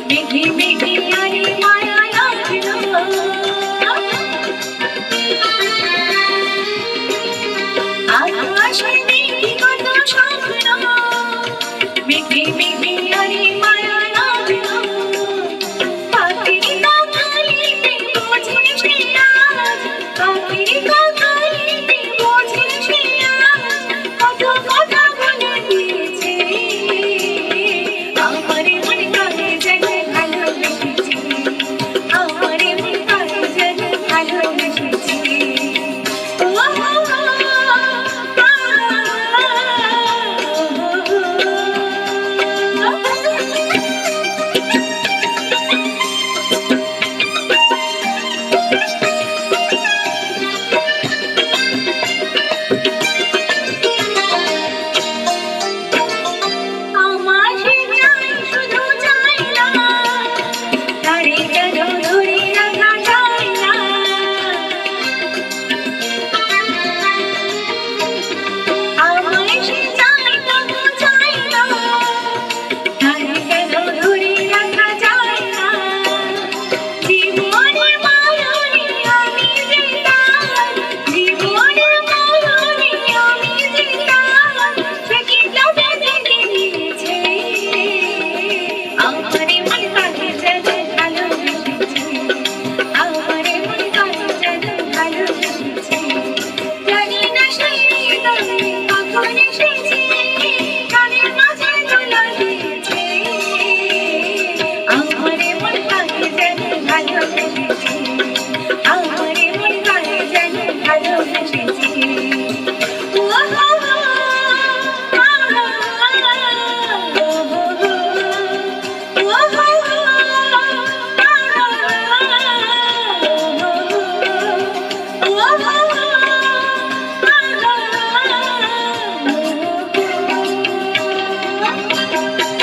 মেঘে মেঘে আরে মায়া লাগলো আকাশে দেখি কত স্বপ্ন মেঘে মেঘে আরে মায়া লাগলো পাখির কাকলিতে বোঝে সে আজ পাখির কাকলিতে বোঝে সে আজ কত কথা বলে দিয়েছে আমার মন কাহে যেন ভালোবেসেছে আমার মন কাহে যেন ভালোবেসেছে আমার সে চাই শুধু চাই না তারে যেন ধরে রাখা যায় না আমার সে চাই শুধু চাই না তারে যেন ধরে রাখা যায় না জীবনের মারণে আমি যে তার জীবনের মারণে আমি যে তার সে কি তবে জেনে নিয়েছে আমারে মন কাহে যেন ভালোবেসেছে আমারে মন কাহে যেন ভালোবেসেছে জানি না সে হৃদয়ে কখন এসেছে কানের মাঝে দোলা দিয়েছে আমারে মন কাহে যেন ভালোবেসেছে আমারে মন কাহে যেন ভালোবেসেছে Oh